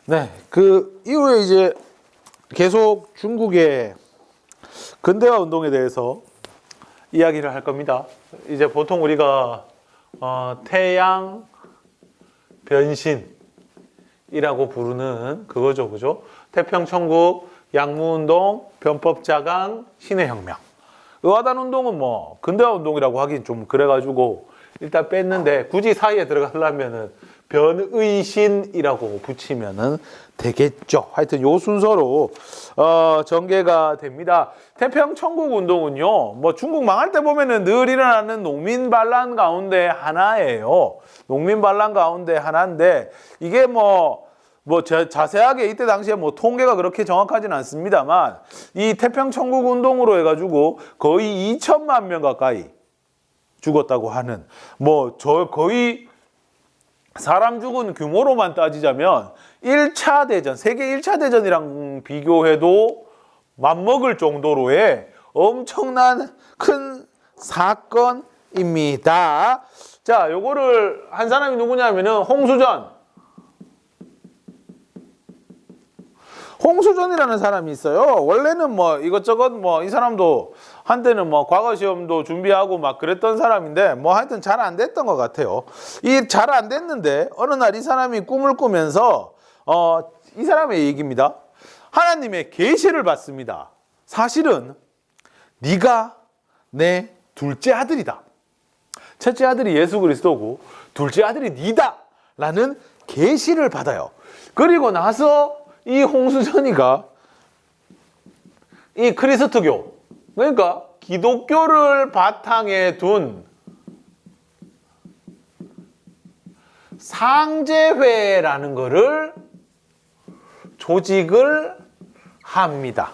네, 그 이후에 이제 계속 중국의 근대화 운동에 대해서 이야기를 할 겁니다. 이제 보통 우리가 태양 변신이라고 부르는 그거죠, 그죠? 태평천국, 양무운동, 변법자강, 신해혁명. 의화단 운동은 뭐 근대화 운동이라고 하긴 좀 그래가지고 일단 뺐는데 굳이 사이에 들어가려면은 변의신이라고 붙이면은 되겠죠. 하여튼 요 순서로 전개가 됩니다. 태평천국 운동은요, 뭐 중국 망할 때 보면은 늘 일어나는 농민 반란 가운데 하나예요. 농민 반란 가운데 하나인데 이게 자세하게 이때 당시에 뭐 통계가 그렇게 정확하진 않습니다만 이 태평천국 운동으로 해가지고 거의 2천만 명 가까이 죽었다고 하는 거의 사람 죽은 규모로만 따지자면 1차 대전, 세계 1차 대전이랑 비교해도 맞먹을 정도로의 엄청난 큰 사건입니다. 자, 요거를 한 사람이 누구냐면은 홍수전이라는 사람이 있어요. 원래는 뭐 이것저것 이 사람도 한때는 과거 시험도 준비하고 막 그랬던 사람인데 하여튼 잘 안 됐던 것 같아요. 이 잘 안 됐는데 어느 날 이 사람이 꿈을 꾸면서 이 사람의 얘기입니다. 하나님의 계시를 받습니다. 사실은 네가 내 둘째 아들이다. 첫째 아들이 예수 그리스도고 둘째 아들이 네다 라는 계시를 받아요. 그리고 나서 이 홍수전이가 이 그리스도교, 그러니까 기독교를 바탕에 둔 상제회라는 거를 조직을 합니다.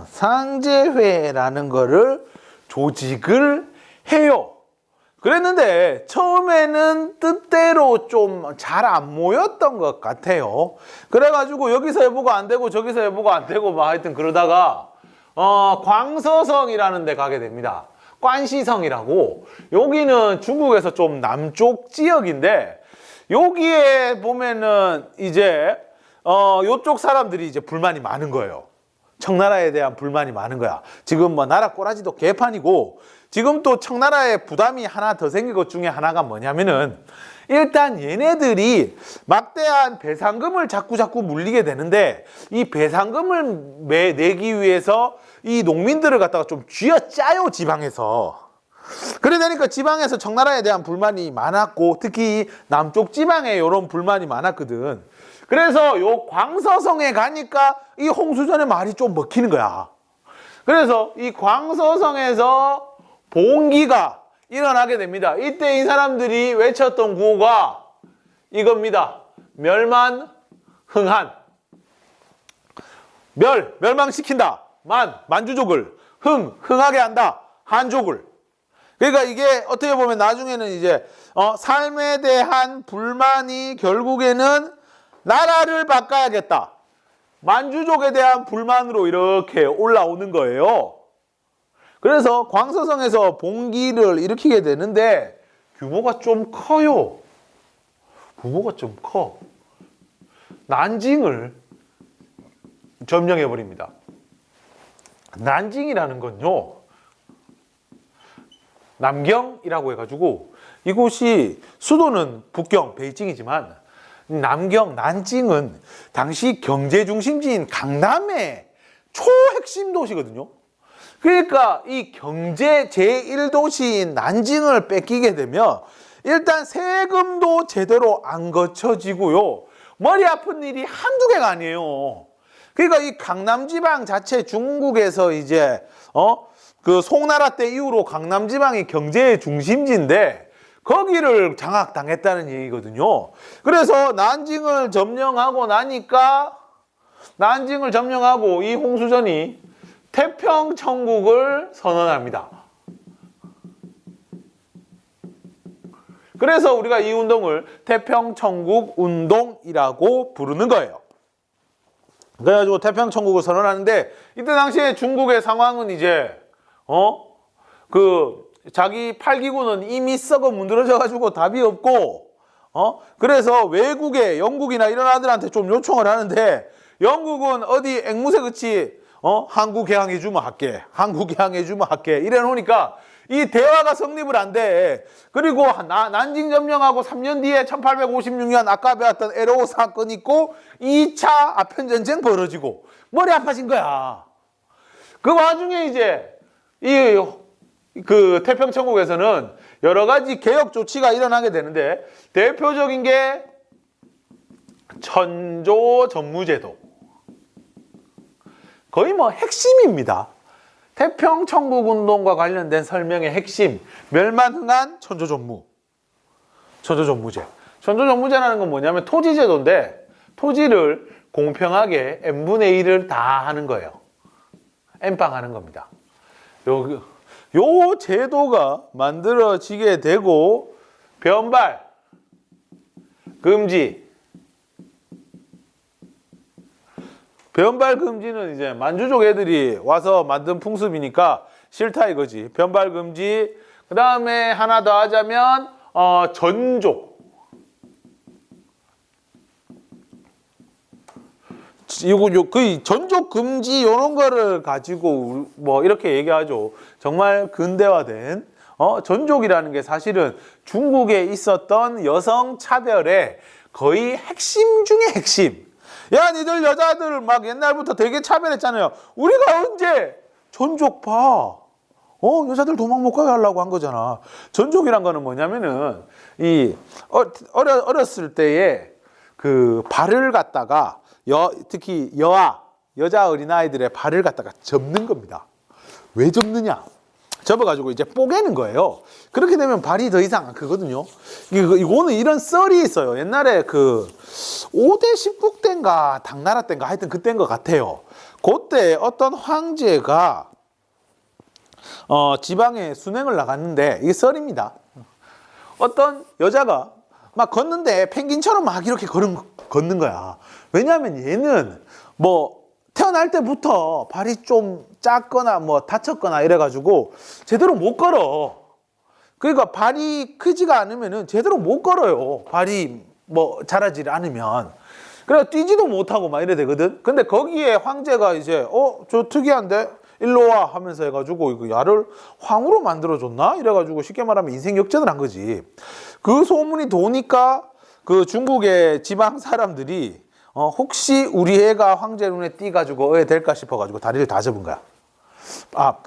상제회라는 거를 조직을 해요. 그랬는데 처음에는 뜻대로 좀 잘 안 모였던 것 같아요. 그래가지고 여기서 해보고 안 되고 저기서 해보고 안 되고 하여튼 그러다가 광서성이라는 데 가게 됩니다. 관시성이라고. 여기는 중국에서 좀 남쪽 지역인데 여기에 보면은 이제 요쪽 사람들이 이제 불만이 많은 거예요. 청나라에 대한 불만이 많은 거야. 지금 나라 꼬라지도 개판이고 지금 또 청나라에 부담이 하나 더 생긴 것 중에 하나가 뭐냐면은 일단 얘네들이 막대한 배상금을 자꾸 물리게 되는데 이 배상금을 내기 위해서 이 농민들을 갖다가 좀 쥐어짜요, 지방에서. 그래 되니까 지방에서 청나라에 대한 불만이 많았고 특히 남쪽 지방에 이런 불만이 많았거든. 그래서 요 광서성에 가니까 이 홍수전의 말이 좀 먹히는 거야. 그래서 이 광서성에서 봉기가 일어나게 됩니다. 이때 이 사람들이 외쳤던 구호가 이겁니다. 멸만흥한. 멸망시킨다. 만주족을. 흥하게 한다. 한족을. 그러니까 이게 어떻게 보면 나중에는 이제 삶에 대한 불만이 결국에는 나라를 바꿔야겠다. 만주족에 대한 불만으로 이렇게 올라오는 거예요. 그래서 광서성에서 봉기를 일으키게 되는데 규모가 좀 커요. 규모가 좀 커. 난징을 점령해 버립니다. 난징이라는 건요, 남경이라고 해가지고 이곳이 수도는 북경 베이징이지만 난징은 당시 경제 중심지인 강남의 초핵심 도시거든요. 그러니까 이 경제 제1도시인 난징을 뺏기게 되면 일단 세금도 제대로 안 거쳐지고요. 머리 아픈 일이 한두 개가 아니에요. 그러니까 이 강남지방 자체 중국에서 이제 그 송나라 때 이후로 강남지방이 경제의 중심지인데 거기를 장악당했다는 얘기거든요. 그래서 난징을 점령하고 나니까 난징을 점령하고 이 홍수전이 태평천국을 선언합니다. 그래서 우리가 이 운동을 태평천국 운동이라고 부르는 거예요. 그래가지고 태평천국을 선언하는데 이때 당시에 중국의 상황은 이제 자기 팔기구는 이미 썩어 문드러져 가지고 답이 없고 그래서 외국에 영국이나 이런 아들한테 좀 요청을 하는데 영국은 어디 앵무새 그치 한국 개항해주면 할게. 한국 개항해주면 할게. 이래 놓으니까 이 대화가 성립을 안 돼. 그리고 난징 점령하고 3년 뒤에 1856년 아까 배웠던 에로우 사건 있고 2차 아편전쟁 벌어지고 머리 아파진 거야. 그 와중에 이제 그 태평천국에서는 여러 가지 개혁 조치가 일어나게 되는데 대표적인 게 천조전무제도. 거의 뭐 핵심입니다. 태평천국운동과 관련된 설명의 핵심. 멸만흥한 천조전무. 천조전무제. 천조전무제라는 건 뭐냐면 토지제도인데 토지를 공평하게 n분의 1을 다 하는 거예요. n빵 하는 겁니다. 요 제도가 만들어지게 되고 변발, 금지. 변발 금지는 이제 만주족 애들이 와서 만든 풍습이니까 싫다 이거지. 변발 금지. 그 다음에 하나 더 하자면 전족. 그 전족 금지 이런 거를 가지고 뭐 이렇게 얘기하죠. 정말 근대화된 전족이라는 게 사실은 중국에 있었던 여성 차별의 거의 핵심 중에 핵심. 야, 니들 여자들 막 옛날부터 되게 차별했잖아요. 우리가 언제 전족 봐. 여자들 도망 못 가게 하려고 한 거잖아. 전족이란 거는 뭐냐면은 어렸을 때에 그 발을 갖다가 특히 여자 어린아이들의 발을 갖다가 접는 겁니다. 왜 접느냐? 접어가지고 이제 뽀개는 거예요. 그렇게 되면 발이 더 이상 안 크거든요. 이거는 이런 썰이 있어요. 옛날에 그 5대 16대인가 당나라 때인가 하여튼 그때인 것 같아요. 그때 어떤 황제가 지방에 순행을 나갔는데 이게 썰입니다. 어떤 여자가 막 걷는데 펭귄처럼 막 이렇게 걷는 거야. 왜냐하면 얘는 뭐 태어날 때부터 발이 좀 작거나 뭐 다쳤거나 이래가지고 제대로 못 걸어. 그러니까 발이 크지가 않으면은 제대로 못 걸어요. 발이 뭐 자라지 않으면. 그래서 뛰지도 못하고 막 이래 되거든. 근데 거기에 황제가 이제 저 특이한데 일로 와 하면서 해가지고 이거 야를 황으로 만들어줬나? 이래가지고 쉽게 말하면 인생 역전을 한 거지. 그 소문이 도니까 그 중국의 지방 사람들이 혹시 우리 애가 황제 눈에 띄가지고 애 될까 싶어가지고 다리를 다 접은 거야.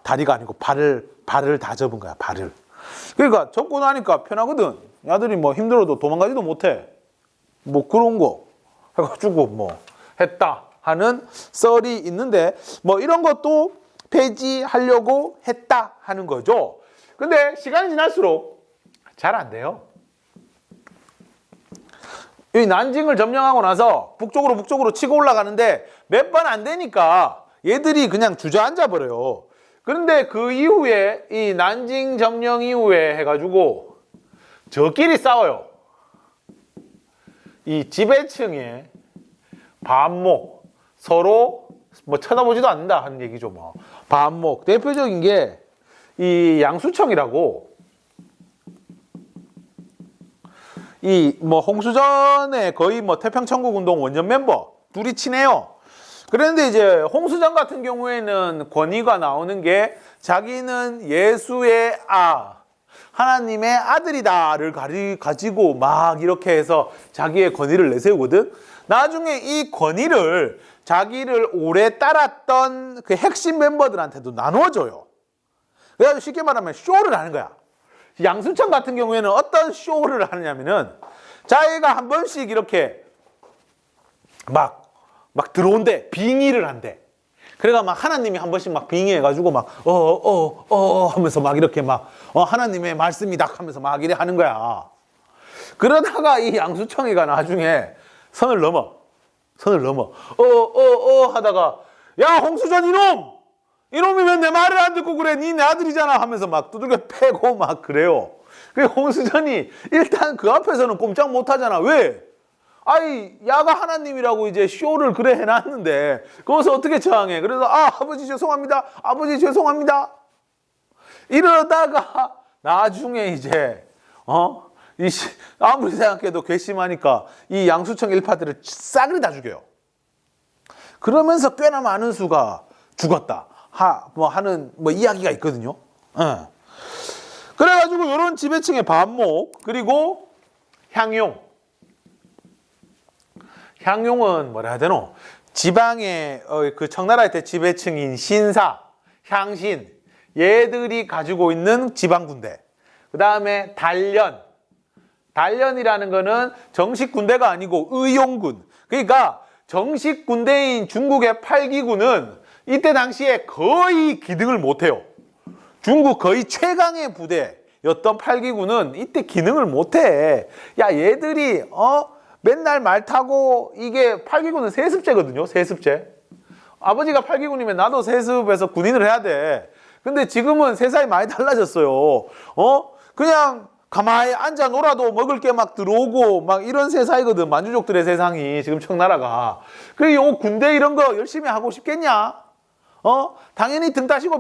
다리가 아니고 발을 다 접은 거야, 발을. 그러니까 접고 나니까 편하거든. 야들이 뭐 힘들어도 도망가지도 못해. 뭐 그런 거 해가지고 뭐 했다 하는 썰이 있는데 뭐 이런 것도 폐지하려고 했다 하는 거죠. 근데 시간이 지날수록 잘 안 돼요. 이 난징을 점령하고 나서 북쪽으로 치고 올라가는데 몇 번 안 되니까 얘들이 그냥 주저앉아 버려요. 그런데 그 이후에 이 난징 점령 이후에 해가지고 저끼리 싸워요. 이 지배층의 반목, 서로 뭐 쳐다보지도 않는다 하는 얘기죠. 뭐 반목 대표적인 게 이 양수청이라고 이 뭐 홍수전에 거의 뭐 태평천국운동 원년 멤버 둘이 친해요. 그런데 이제 홍수전 같은 경우에는 권위가 나오는 게 자기는 예수의 하나님의 아들이다를 가지고 막 이렇게 해서 자기의 권위를 내세우거든. 나중에 이 권위를 자기를 오래 따랐던 그 핵심 멤버들한테도 나눠줘요. 그래서 쉽게 말하면 쇼를 하는 거야. 양수청 같은 경우에는 어떤 쇼를 하느냐면은 자기가 한 번씩 이렇게 막 들어온대. 빙의를 한대. 그래가 막 하나님이 한 번씩 막 빙의해가지고 막 하면서 막 이렇게 막 하나님의 말씀이다 하면서 막 이래 하는 거야. 그러다가 이 양수청이가 나중에 선을 넘어 하다가 야 홍수전 이놈이 왜 내 말을 안 듣고 그래? 니 내 아들이잖아 하면서 막 두들겨 패고 막 그래요. 그 홍수전이 일단 그 앞에서는 꼼짝 못 하잖아. 왜? 야가 하나님이라고 이제 쇼를 그래 해놨는데 그것을 어떻게 저항해? 그래서 아버지 죄송합니다. 아버지 죄송합니다. 이러다가 나중에 이제 아무리 생각해도 괘씸하니까 이 양수청 일파들을 싸그리 다 죽여요. 그러면서 꽤나 많은 수가 죽었다 하는 이야기가 있거든요. 예. 그래가지고 이런 지배층의 반목, 그리고 향용. 향용은 뭐라 해야 되노? 지방의 그 청나라의 때 지배층인 신사, 향신, 얘들이 가지고 있는 지방군대. 그 다음에 단련. 단련이라는 거는 정식 군대가 아니고 의용군. 그러니까 정식 군대인 중국의 8기군은 이때 당시에 거의 기능을 못해요. 중국 거의 최강의 부대였던 8기군은 이때 기능을 못해. 야, 얘들이 맨날 말 타고, 이게 8기군은 세습제거든요. 세습제. 아버지가 8기군이면 나도 세습에서 군인을 해야 돼. 근데 지금은 세상이 많이 달라졌어요. 그냥 가만히 앉아 놀아도 먹을 게 막 들어오고 막 이런 세상이거든. 만주족들의 세상이 지금 청나라가. 그래, 요 군대 이런 거 열심히 하고 싶겠냐? 당연히 등 따시고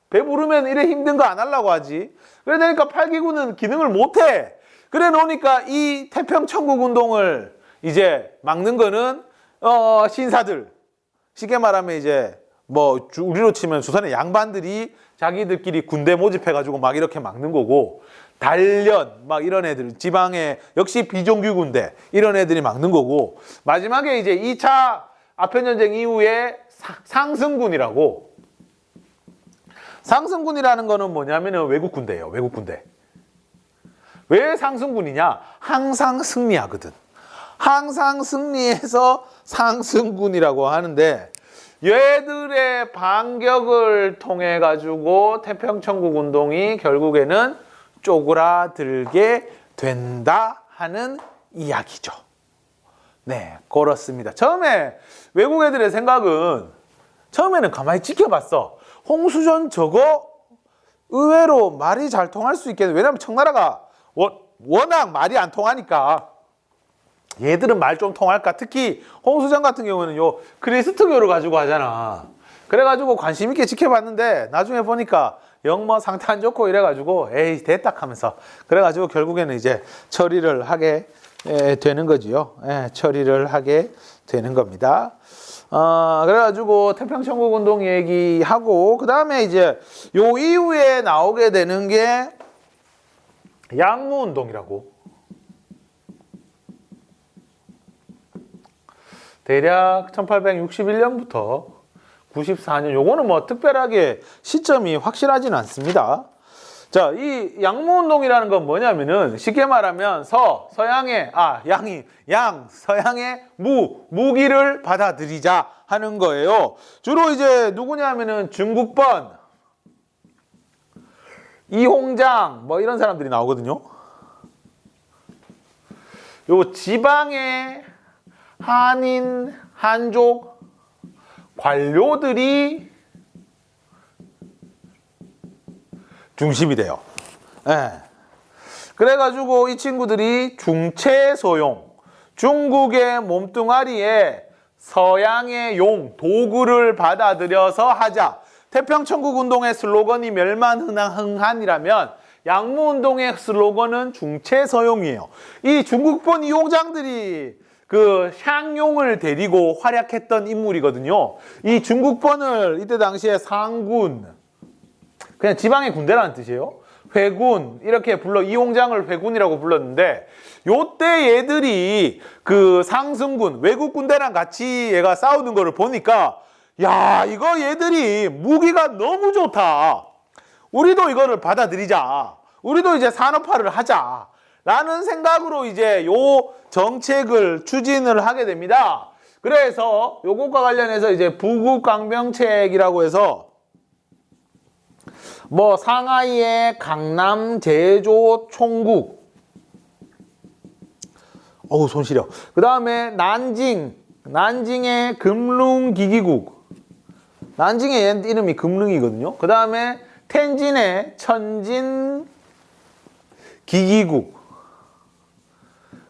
배부르면 이래 힘든 거 안 하려고 하지. 그래 되니까 8기군은 기능을 못해. 그래 놓으니까 이 태평천국 운동을 이제 막는 거는 신사들. 쉽게 말하면 이제 우리로 치면 조선의 양반들이 자기들끼리 군대 모집해가지고 막 이렇게 막는 거고, 단련 막 이런 애들, 지방의 역시 비정규 군대 이런 애들이 막는 거고, 마지막에 이제 2차 아편전쟁 이후에 상승군이라고. 상승군이라는 거는 뭐냐면은 외국 군대예요. 외국 군대. 왜 상승군이냐? 항상 승리하거든. 항상 승리해서 상승군이라고 하는데, 얘들의 반격을 통해 가지고 태평천국 운동이 결국에는 쪼그라들게 된다 하는 이야기죠. 네, 그렇습니다. 처음에 외국 애들의 생각은, 처음에는 가만히 지켜봤어. 홍수전 저거 의외로 말이 잘 통할 수 있겠네. 왜냐면 청나라가 워낙 말이 안 통하니까 얘들은 말 좀 통할까? 특히 홍수전 같은 경우는 요 그리스도교를 가지고 하잖아. 그래가지고 관심 있게 지켜봤는데 나중에 보니까 영 상태 안 좋고 이래가지고 에이 됐다 하면서, 그래가지고 결국에는 이제 처리를 하게 되는 거지요. 처리를 하게 되는 겁니다. 그래가지고 태평천국 운동 얘기하고, 그 다음에 이제 요 이후에 나오게 되는 게 양무운동이라고. 대략 1861년부터 94년, 요거는 뭐 특별하게 시점이 확실하진 않습니다. 자, 이 양무운동이라는 건 뭐냐면은 쉽게 말하면 서양의 무기를 받아들이자 하는 거예요. 주로 이제 누구냐면은 중국번, 이홍장 뭐 이런 사람들이 나오거든요. 요 지방의 한인, 한족 관료들이 중심이 돼요. 그래가지고 이 친구들이 중체소용, 중국의 몸뚱아리에 서양의 용, 도구를 받아들여서 하자. 태평천국 운동의 슬로건이 멸만흥한이라면 양무운동의 슬로건은 중체서용이에요. 이 중국본 이용장들이 그 향용을 데리고 활약했던 인물이거든요. 이 중국본을 이때 당시에 상군, 그냥 지방의 군대라는 뜻이에요. 회군 이렇게 이홍장을 회군이라고 불렀는데, 요때 얘들이 그 상승군 외국 군대랑 같이 얘가 싸우는 거를 보니까, 야, 이거 얘들이 무기가 너무 좋다. 우리도 이거를 받아들이자. 우리도 이제 산업화를 하자. 라는 생각으로 이제 요 정책을 추진을 하게 됩니다. 그래서 요것과 관련해서 이제 부국강병책이라고 해서 상하이의 강남 제조 총국, 손 시려. 그 다음에 난징의 금룽기기국, 난징의 이름이 금릉이거든요. 그 다음에 텐진의 천진기기국,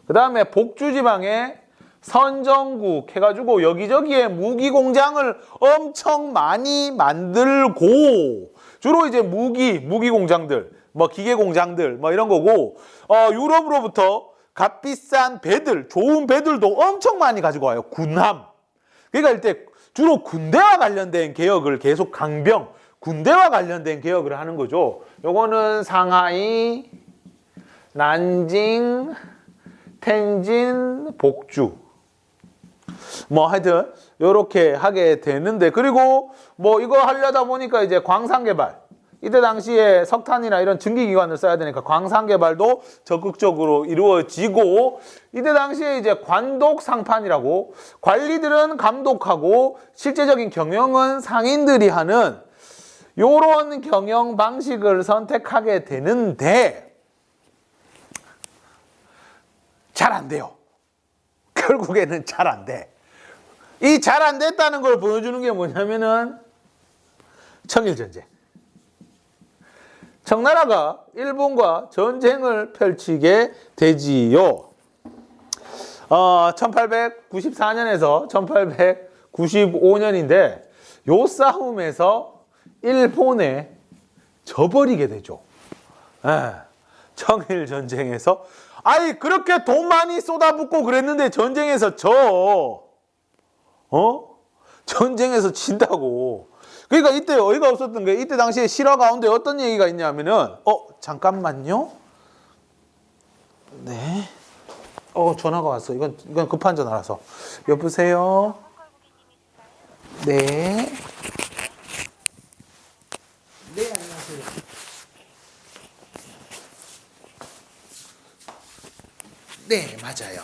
그 다음에 복주지방의 선정국 해가지고 여기저기에 무기공장을 엄청 많이 만들고, 주로 이제 무기 공장들, 뭐 기계 공장들 뭐 이런 거고 유럽으로부터 값비싼 배들, 좋은 배들도 엄청 많이 가지고 와요. 군함. 그러니까 이때 주로 군대와 관련된 개혁을 계속 강병, 군대와 관련된 개혁을 하는 거죠. 요거는 상하이, 난징, 텐진, 복주. 뭐 하여튼 요렇게 하게 되는데, 그리고 뭐 이거 하려다 보니까 이제 광산 개발, 이때 당시에 석탄이나 이런 증기기관을 써야 되니까 광산 개발도 적극적으로 이루어지고, 이때 당시에 이제 관독 상판이라고, 관리들은 감독하고 실제적인 경영은 상인들이 하는 요런 경영 방식을 선택하게 되는데 잘 안 돼요. 결국에는 잘 안 돼. 이 잘 안 됐다는 걸 보여주는 게 뭐냐면은 청일전쟁. 청나라가 일본과 전쟁을 펼치게 되지요. 1894년에서 1895년인데 요 싸움에서 일본에 져버리게 되죠. 청일전쟁에서. 아이, 그렇게 돈 많이 쏟아붓고 그랬는데 전쟁에서 전쟁에서 진다고. 그러니까 이때 어이가 없었던 게, 이때 당시에 실화 가운데 어떤 얘기가 있냐면은, 잠깐만요. 네. 전화가 왔어. 이건 급한 전화라서. 여보세요? 네. 네, 안녕하세요. 네, 맞아요.